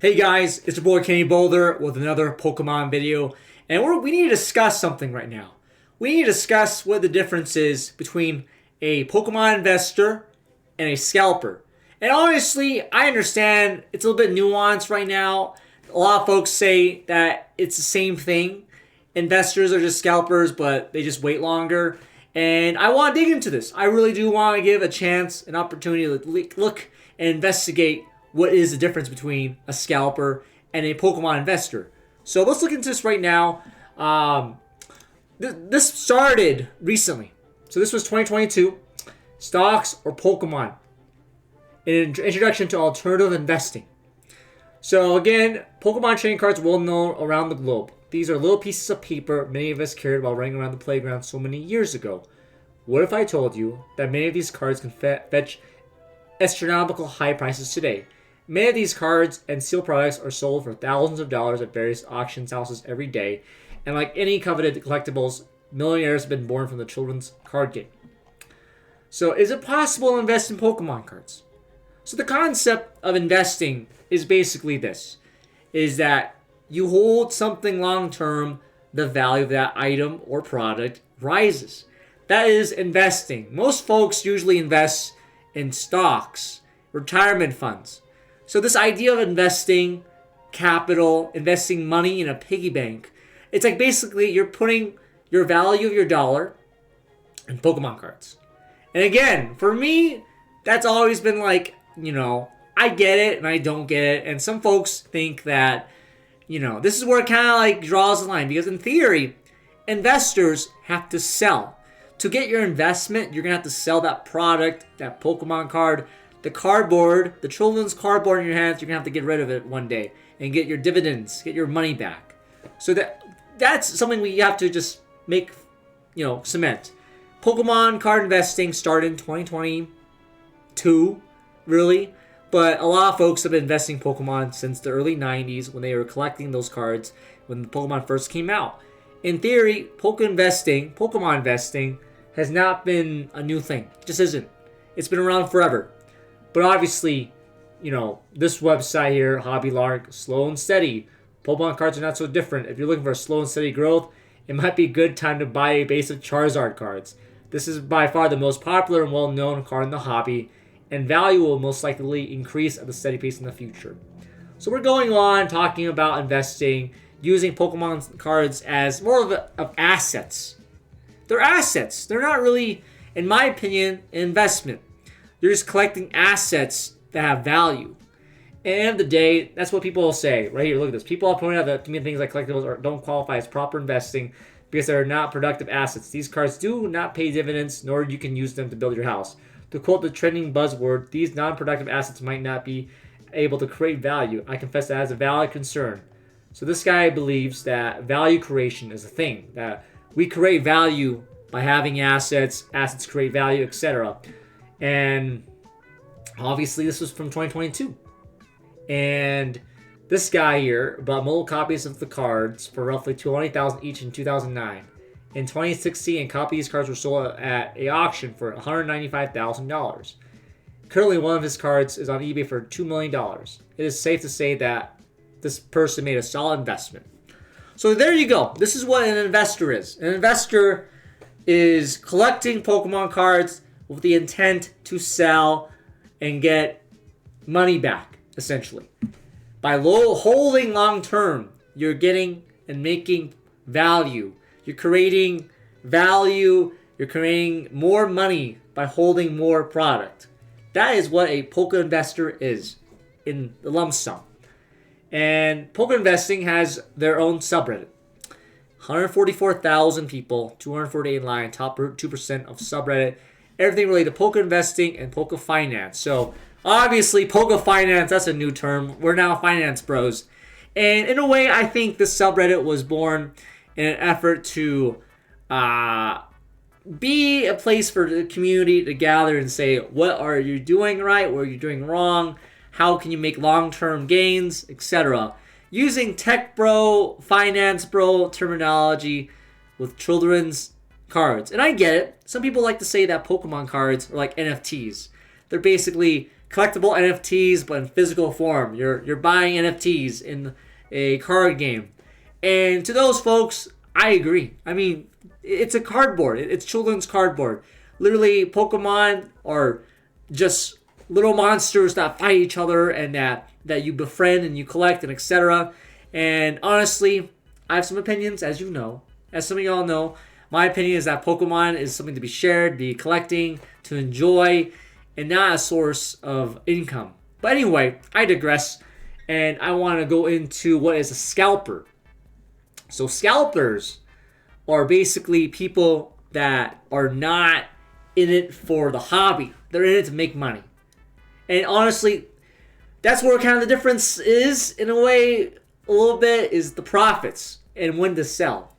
Hey guys, it's your boy Kenny Boulder with another Pokemon video, and we need to discuss something right now. We need to discuss what the difference is between a Pokemon investor and a scalper. And honestly, I understand it's a little bit nuanced right now. A lot of folks say that it's the same thing. Investors are just scalpers, but they just wait longer. And I want to dig into this. I really do want to give a chance, an opportunity to look and investigate what is the difference between a scalper and a Pokemon investor. So let's look into this right now. This started recently. So this was 2022. Stocks or Pokemon. An introduction to alternative investing. So again, Pokemon trading cards are well known around the globe. These are little pieces of paper many of us carried while running around the playground so many years ago. What if I told you that many of these cards can fetch astronomical high prices today? Many of these cards and sealed products are sold for thousands of dollars at various auction houses every day, and like any coveted collectibles, millionaires have been born from the children's card game. So is it possible to invest in Pokemon cards? So the concept of investing is basically this, is that you hold something long term, the value of that item or product rises. That is investing. Most folks usually invest in stocks, retirement funds. So this idea of investing capital, investing money in a piggy bank, it's like basically you're putting your value of your dollar in Pokemon cards. And again, for me, that's always been like, I get it and I don't get it. And some folks think that, this is where it kind of like draws the line. Because in theory, investors have to sell. To get your investment, you're going to have to sell that product, that Pokemon card, the cardboard, the children's cardboard in your hands. You're going to have to get rid of it one day and get your dividends, get your money back. So that's something we have to just make, cement. Pokemon card investing started in 2022, really. But a lot of folks have been investing Pokemon since the early 90s when they were collecting those cards when Pokemon first came out. In theory, Pokemon investing has not been a new thing. It just isn't. It's been around forever. But obviously, this website here, Hobby Lark, slow and steady. Pokemon cards are not so different. If you're looking for slow and steady growth, it might be a good time to buy a base of Charizard cards. This is by far the most popular and well-known card in the hobby, and value will most likely increase at a steady pace in the future. So we're going on talking about investing, using Pokemon cards as more of assets. They're assets. They're not really, in my opinion, an investment. They're just collecting assets that have value. At the end of the day, that's what people will say. Right here, look at this. People are pointing out that too many things like collectibles don't qualify as proper investing because they're not productive assets. These cards do not pay dividends, nor you can use them to build your house. To quote the trending buzzword, these non-productive assets might not be able to create value. I confess that as a valid concern. So this guy believes that value creation is a thing, that we create value by having assets create value, etc. And obviously this was from 2022. And this guy here bought multiple copies of the cards for roughly $200,000 each in 2009. In 2016, a copy of these cards were sold at an auction for $195,000. Currently, one of his cards is on eBay for $2 million. It is safe to say that this person made a solid investment. So there you go. This is what an investor is. An investor is collecting Pokemon cards with the intent to sell and get money back, essentially. By holding long term, you're getting and making value. You're creating value. You're creating more money by holding more product. That is what a Poke investor is in the lump sum. And Pokeinvesting has their own subreddit. 144,000 people, 248 in line, top 2% of subreddit. Everything related to Pokeinvesting and Poke Finance. So obviously, Poke Finance, that's a new term. We're now finance bros. And in a way, I think this subreddit was born in an effort to be a place for the community to gather and say, what are you doing right? What are you doing wrong? How can you make long-term gains, etc. Using tech bro, finance bro terminology with children's cards. And I get it. Some people like to say that Pokemon cards are like NFTs. They're basically collectible NFTs, but in physical form. You're buying NFTs in a card game. And to those folks, I agree. I mean, it's a cardboard. It's children's cardboard. Literally, Pokemon are just little monsters that fight each other and that you befriend and you collect and etc. And honestly, I have some opinions, as you know. As some of y'all know, my opinion is that Pokemon is something to be shared, be collecting, to enjoy, and not a source of income. But anyway, I digress, and I want to go into what is a scalper. So scalpers are basically people that are not in it for the hobby. They're in it to make money. And honestly, that's where kind of the difference is, in a way, a little bit, is the profits and when to sell.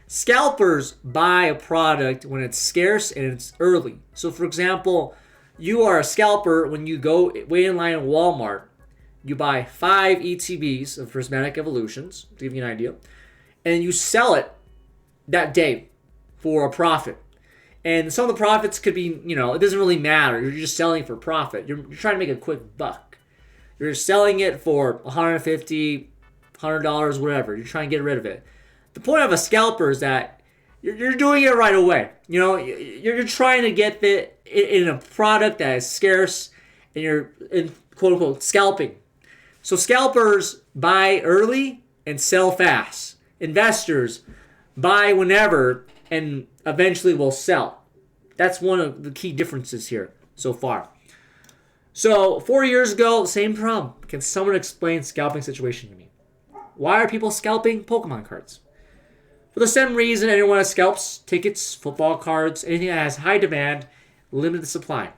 Scalpers buy a product when it's scarce and it's early. So for example, you are a scalper when you go wait in line at Walmart. You buy 5 ETBs of Prismatic Evolutions, to give you an idea, and you sell it that day for a profit. And some of the profits could be, it doesn't really matter. You're just selling for profit. You're trying to make a quick buck. You're selling it for $150, $100, whatever. You're trying to get rid of it. The point of a scalper is that you're doing it right away. You're trying to get it in a product that is scarce, and you're in quote unquote scalping. So scalpers buy early and sell fast. Investors buy whenever and eventually will sell. That's one of the key differences here so far. So 4 years ago, same problem. Can someone explain scalping situation to me? Why are people scalping Pokemon cards? For the same reason anyone scalps tickets, football cards, anything that has high demand, limited supply.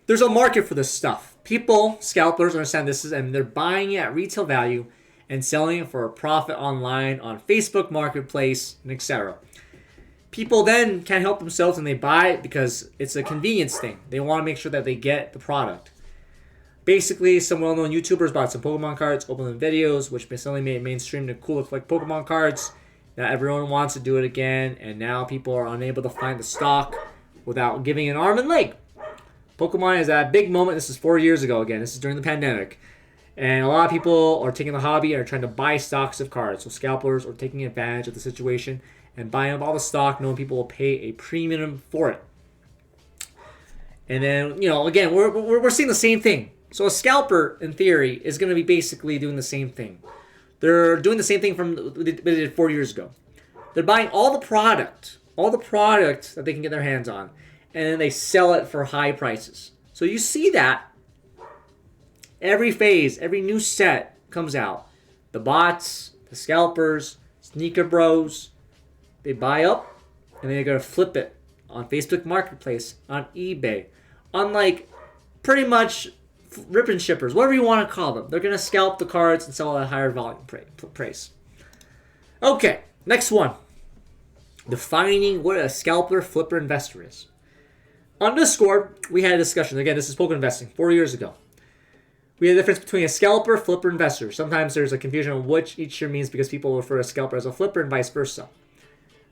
There's a market for this stuff. People, scalpers, understand this, and they're buying it at retail value and selling it for a profit online on Facebook Marketplace and etc. People then can't help themselves and they buy it because it's a convenience thing. They want to make sure that they get the product. Basically, some well-known YouTubers bought some Pokemon cards, opened them videos, which suddenly made it mainstream to cool to collect Pokemon cards. Now everyone wants to do it again, and now people are unable to find the stock without giving an arm and leg. Pokemon is at a big moment. This is 4 years ago again. This is during the pandemic. And a lot of people are taking the hobby and are trying to buy stocks of cards. So scalpers are taking advantage of the situation and buying up all the stock, knowing people will pay a premium for it. And then, again, we're seeing the same thing. So a scalper, in theory, is going to be basically doing the same thing. They're doing the same thing from what they did 4 years ago. They're buying all the product that they can get their hands on, and then they sell it for high prices. So you see that every phase, every new set comes out. The bots, the scalpers, sneaker bros, they buy up, and they're going to flip it on Facebook Marketplace, on eBay, on pretty much rip and shippers, whatever you want to call them. They're going to scalp the cards and sell at a higher volume price. Okay, next one. Defining what a scalper, flipper, investor is. On Discord, we had a discussion. Again, this is Pokeinvesting 4 years ago. We had a difference between a scalper, flipper, investor. Sometimes there's a confusion on which each term means because people refer to a scalper as a flipper and vice versa.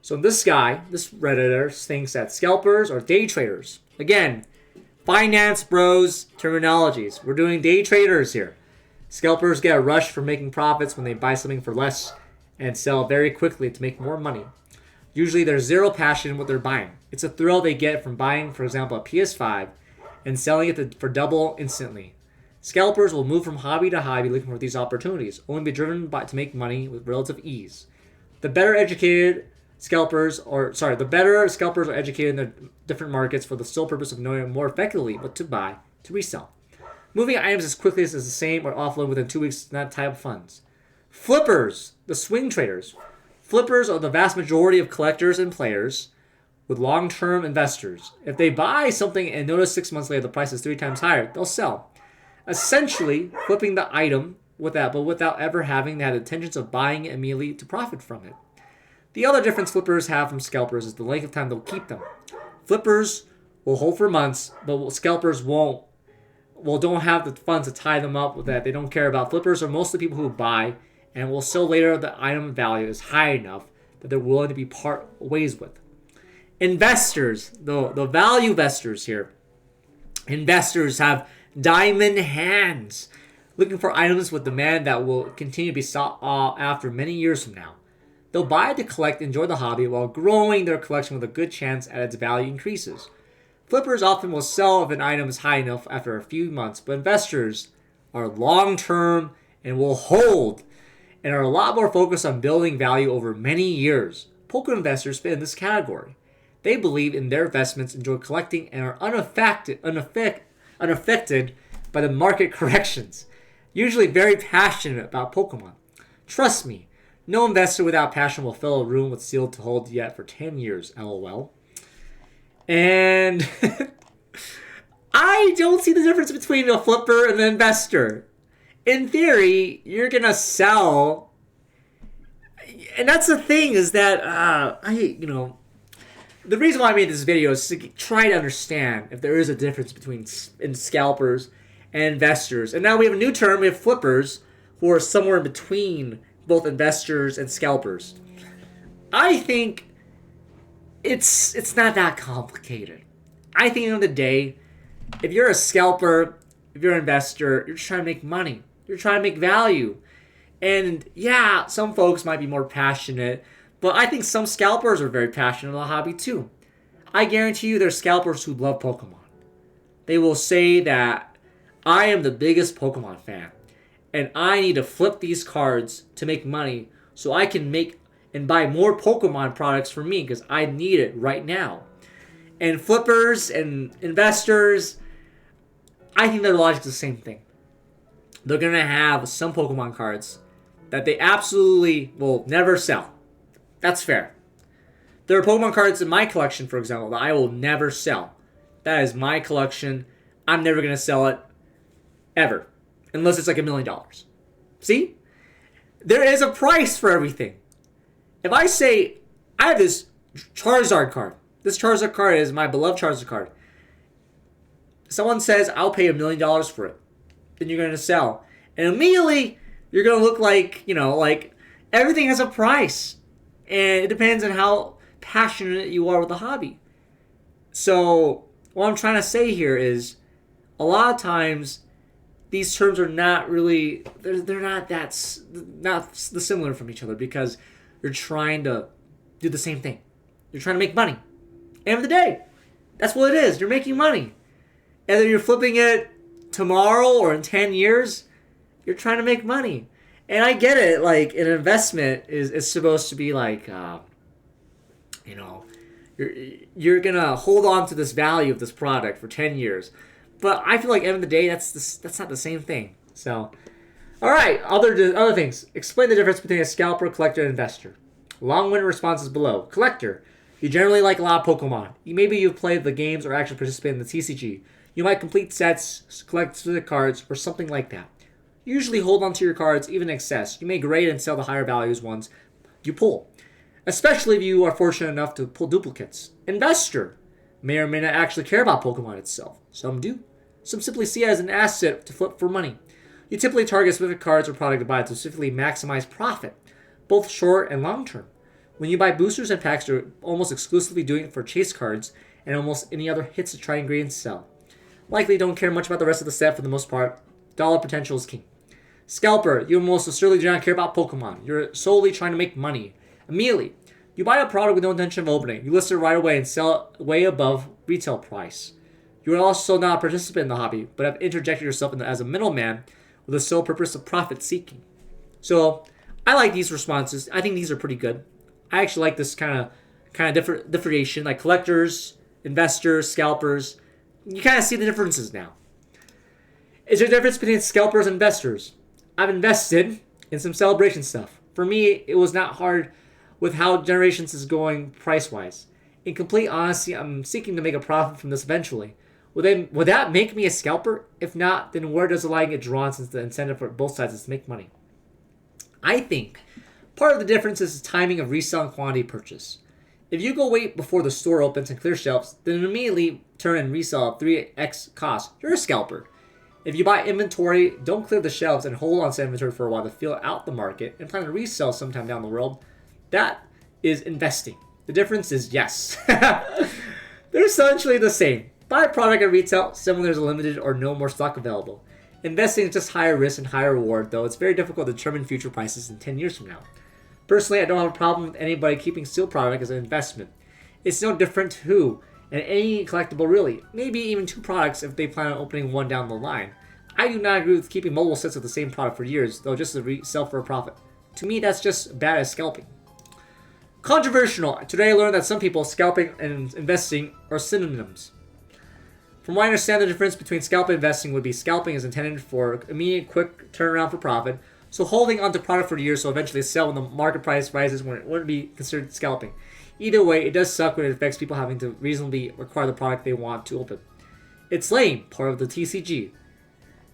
So this Redditor, thinks that scalpers are day traders. Again, finance bros terminologies. We're doing day traders here. Scalpers get a rush for making profits when they buy something for less and sell very quickly to make more money. Usually there's zero passion in what they're buying. It's a thrill they get from buying, for example, a PS5 and selling it for double instantly. Scalpers will move from hobby to hobby looking for these opportunities, only be driven to make money with relative ease. The better scalpers are educated in their different markets for the sole purpose of knowing more effectively what to buy to resell. Moving items as quickly as the same or offload within 2 weeks is not type of funds. Flippers, the swing traders. Flippers are the vast majority of collectors and players with long-term investors. If they buy something and notice 6 months later the price is 3 times higher, they'll sell. Essentially, flipping the item without ever having had intentions of buying it immediately to profit from it. The other difference flippers have from scalpers is the length of time they'll keep them. Flippers will hold for months, but scalpers don't have the funds to tie them up with that. They don't care about. Flippers are mostly people who buy and will sell later if the item value is high enough that they're willing to be part ways with. Investors, the value investors here. Investors have Diamond hands, looking for items with demand that will continue to be sought after many years from now. They'll buy to collect, enjoy the hobby, while growing their collection with a good chance at its value increases. Flippers often will sell if an item is high enough after a few months, but investors are long-term and will hold and are a lot more focused on building value over many years. Poker investors fit in this category. They believe in their investments, enjoy collecting, and are unaffected by the market corrections. Usually very passionate about Pokemon. Trust me, no investor without passion will fill a room with sealed to hold yet for 10 years, lol. And I don't see the difference between a flipper and an investor. In theory, you're going to sell. And that's the thing is that, the reason why I made this video is to try to understand if there is a difference between scalpers and investors. And now we have a new term, we have flippers, who are somewhere in between both investors and scalpers. I think it's not that complicated. I think at the end of the day, if you're a scalper, if you're an investor, you're just trying to make money. You're trying to make value. And yeah, some folks might be more passionate, but I think some scalpers are very passionate about the hobby too. I guarantee you there's scalpers who love Pokemon. They will say that I am the biggest Pokemon fan, and I need to flip these cards to make money so I can make and buy more Pokemon products for me because I need it right now. And flippers and investors, I think their logic is the same thing. They're going to have some Pokemon cards that they absolutely will never sell. That's fair. There are Pokemon cards in my collection, for example, that I will never sell. That is my collection. I'm never going to sell it ever. Unless it's like $1 million. See? There is a price for everything. If I say, I have this Charizard card. This Charizard card is my beloved Charizard card. Someone says, I'll pay $1 million for it. Then you're going to sell. And immediately, you're going to look like, like everything has a price. And it depends on how passionate you are with the hobby. So, what I'm trying to say here is, a lot of times, these terms are not really, they're not similar from each other because you're trying to do the same thing. You're trying to make money. End of the day, that's what it is. You're making money. Either you're flipping it tomorrow or in 10 years, you're trying to make money. And I get it, like an investment is supposed to be like, you're going to hold on to this value of this product for 10 years. But I feel like at the end of the day, that's not the same thing. So, all right, other things. Explain the difference between a scalper, collector, and investor. Long-winded responses below. Collector. You generally like a lot of Pokemon. Maybe you've played the games or actually participated in the TCG. You might complete sets, collect specific cards, or something like that. You usually hold onto your cards, even in excess. You may grade and sell the higher values ones you pull, especially if you are fortunate enough to pull duplicates. Investor may or may not actually care about Pokemon itself. Some do. Some simply see it as an asset to flip for money. You typically target specific cards or product to buy to specifically maximize profit, both short and long term. When you buy boosters and packs, you're almost exclusively doing it for chase cards and almost any other hits to try and grade and sell. Likely don't care much about the rest of the set for the most part. Dollar potential is king. Scalper, you most certainly do not care about Pokemon. You're solely trying to make money. Immediately, you buy a product with no intention of opening. You list it right away and sell it way above retail price. You are also not a participant in the hobby, but have interjected yourself as a middleman with the sole purpose of profit seeking. So, I like these responses. I think these are pretty good. I actually like this kind of differentiation, like collectors, investors, scalpers. You kind of see the differences now. Is there a difference between scalpers and investors? I've invested in some celebration stuff. For me, it was not hard with how Generations is going price-wise. In complete honesty, I'm seeking to make a profit from this eventually. Would that make me a scalper? If not, then where does the line get drawn since the incentive for both sides is to make money? I think part of the difference is the timing of resale and quantity purchase. If you go wait before the store opens and clear shelves, then immediately turn and resell at 3x cost, you're a scalper. If you buy inventory, don't clear the shelves and hold on to inventory for a while to feel out the market and plan to resell sometime down the road, that is investing. The difference is yes. They're essentially the same. Buy a product at retail, similar is limited or no more stock available. Investing is just higher risk and higher reward, though it's very difficult to determine future prices in 10 years from now. Personally, I don't have a problem with anybody keeping steel product as an investment. It's no different to who, and any collectible really. Maybe even 2 products if they plan on opening one down the line. I do not agree with keeping multiple sets of the same product for years, though just to resell for a profit. To me, that's just bad as scalping. Controversial. Today I learned that some people, scalping and investing are synonyms. From what I understand, the difference between scalping and investing would be scalping is intended for immediate, quick turnaround for profit, so holding onto product for years so eventually sell when the market price rises when it wouldn't be considered scalping. Either way, it does suck when it affects people having to reasonably acquire the product they want to open. It's lame, part of the TCG.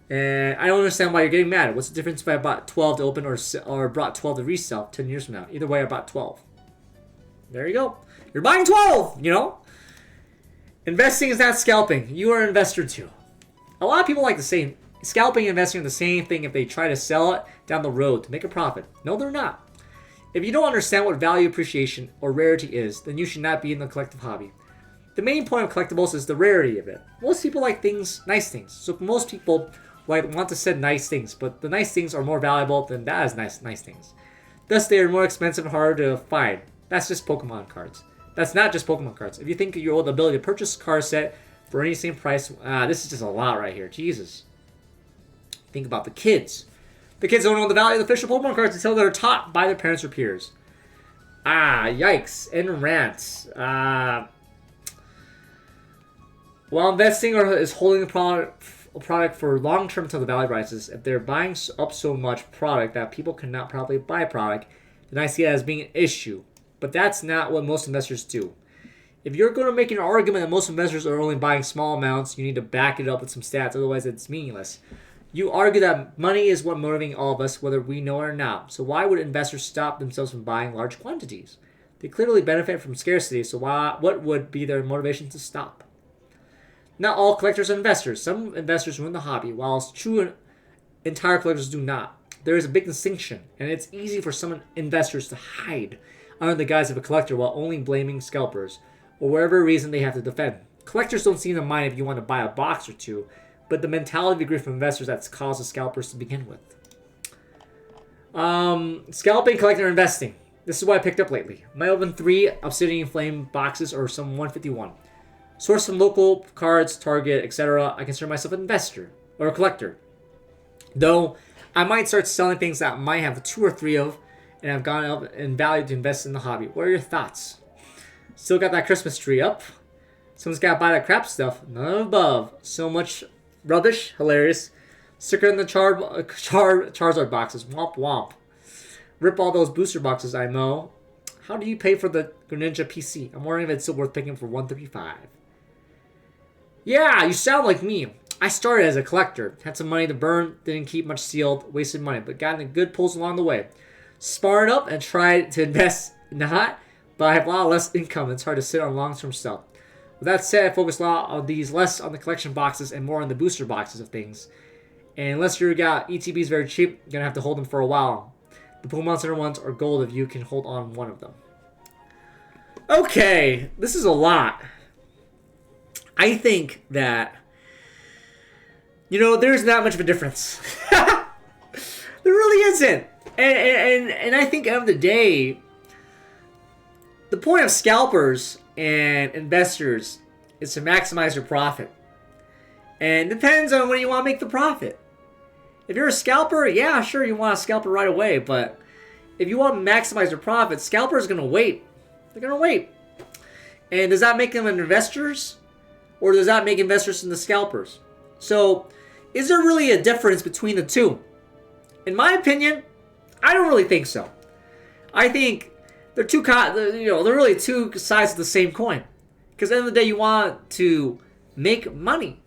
And I don't understand why you're getting mad. What's the difference if I bought 12 to open or brought 12 to resell 10 years from now? Either way, I bought 12. There you go. You're buying 12, you know? Investing is not scalping. You are an investor too. A lot of people like to say scalping and investing are the same thing if they try to sell it down the road to make a profit. No, they're not. If you don't understand what value appreciation or rarity is, then you should not be in the collective hobby. The main point of collectibles is the rarity of it. Most people like things, nice things. So most people want to sell nice things, but the nice things are more valuable than that is nice things. Thus, they are more expensive and harder to find. That's just Pokemon cards. That's not just Pokemon cards. If you think you owe the ability to purchase a card set for any same price, this is just a lot right here. Jesus. Think about the kids. The kids don't know the value of the official Pokemon cards until they're taught by their parents or peers. Yikes. And rants. While investing is holding the product for long term until the value rises, if they're buying up so much product that people cannot properly buy product, then I see it as being an issue. But that's not what most investors do. If you're going to make an argument that most investors are only buying small amounts, you need to back it up with some stats, otherwise it's meaningless. You argue that money is what motivating all of us, whether we know it or not. So why would investors stop themselves from buying large quantities? They clearly benefit from scarcity, so what would be their motivation to stop? Not all collectors are investors. Some investors run the hobby, while true entire collectors do not. There is a big distinction, and it's easy for some investors to hide under the guise of a collector while only blaming scalpers, or whatever reason they have to defend. Collectors don't seem to mind if you want to buy a box or two, but the mentality of a group of investors that's caused the scalpers to begin with. Scalping, collecting, or investing. This is what I picked up lately. I might open 3 Obsidian Flame boxes or some 151. Source from local cards, Target, etc. I consider myself an investor or a collector. Though I might start selling things that I might have 2 or 3 of and have gone up in value to invest in the hobby. What are your thoughts? Still got that Christmas tree up? Someone's got to buy that crap stuff. None above. So much rubbish. Hilarious. Sticker in the Charizard boxes. Womp womp. Rip all those booster boxes, I know. How do you pay for the Greninja PC? I'm wondering if it's still worth picking for $135. Yeah, you sound like me. I started as a collector. Had some money to burn. Didn't keep much sealed. Wasted money. But got in good pulls along the way. Sparred up and tried to invest not, but I have a lot less income. It's hard to sit on long-term stuff. With that said, I focus a lot on these, less on the collection boxes and more on the booster boxes of things. And unless you got ETBs very cheap, you're going to have to hold them for a while. The Pokemon Center ones are gold if you can hold on one of them. Okay, this is a lot. I think that, there's not much of a difference. There really isn't. And I think at the end of the day, the point of scalpers and investors is to maximize your profit. And it depends on when you want to make the profit. If you're a scalper, yeah, sure, you want to scalp it right away. But if you want to maximize your profit, scalpers are going to wait. They're going to wait. And does that make them investors? Or does that make investors into scalpers? So, is there really a difference between the two? In my opinion, I don't really think so. I think they're they're really 2 sides of the same coin. Because at the end of the day, you want to make money.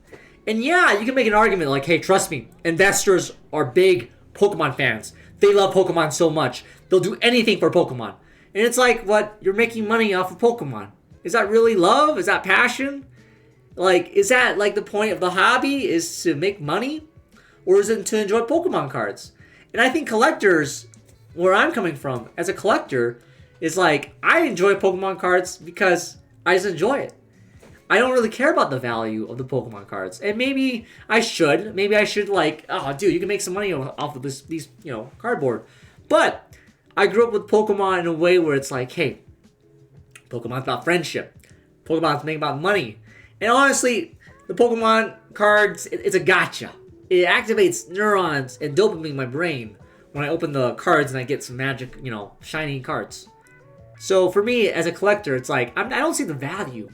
And yeah, you can make an argument like, hey, trust me, investors are big Pokemon fans. They love Pokemon so much. They'll do anything for Pokemon. And it's like, what? You're making money off of Pokemon. Is that really love? Is that passion? Like, is that like the point of the hobby is to make money? Or is it to enjoy Pokemon cards? And I think collectors, where I'm coming from, as a collector, is like, I enjoy Pokemon cards because I just enjoy it. I don't really care about the value of the Pokemon cards. And maybe I should. Maybe I should like, oh, dude, you can make some money off of these cardboard. But I grew up with Pokemon in a way where it's like, hey, Pokemon's about friendship. Pokemon's making about money. And honestly, the Pokemon cards, it's a gotcha. It activates neurons and dopamine in my brain when I open the cards and I get some magic, shiny cards. So for me, as a collector, it's like, I don't see the value.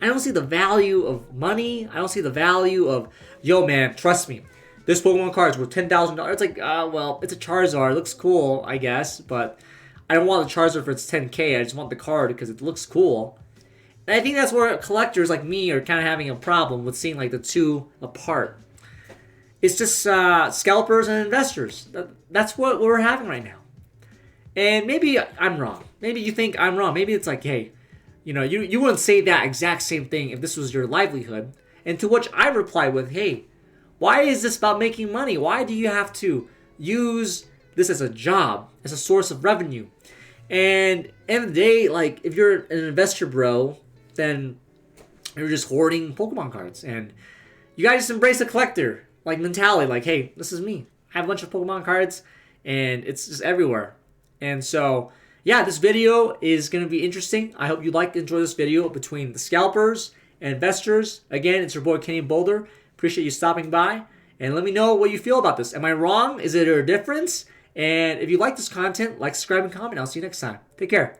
I don't see the value of money. I don't see the value of, yo, man, trust me. This Pokemon card is worth $10,000. It's like, well, it's a Charizard. It looks cool, I guess. But I don't want the Charizard for its $10K. I just want the card because it looks cool. And I think that's where collectors like me are kind of having a problem with seeing like the two apart. It's just scalpers and investors. That's what we're having right now. And maybe I'm wrong. Maybe you think I'm wrong. Maybe it's like, hey, you wouldn't say that exact same thing if this was your livelihood. And to which I reply with, hey, why is this about making money? Why do you have to use this as a job, as a source of revenue? And at the end of the day, like, if you're an investor, bro, then you're just hoarding Pokemon cards. And you guys just embrace a collector like mentality. Like, hey, this is me. I have a bunch of Pokemon cards, and it's just everywhere. And so, yeah, this video is going to be interesting. I hope you enjoy this video between the scalpers and investors. Again, it's your boy Kenny Boulder. Appreciate you stopping by. And let me know what you feel about this. Am I wrong? Is there a difference? And if you like this content, like, subscribe, and comment. I'll see you next time. Take care.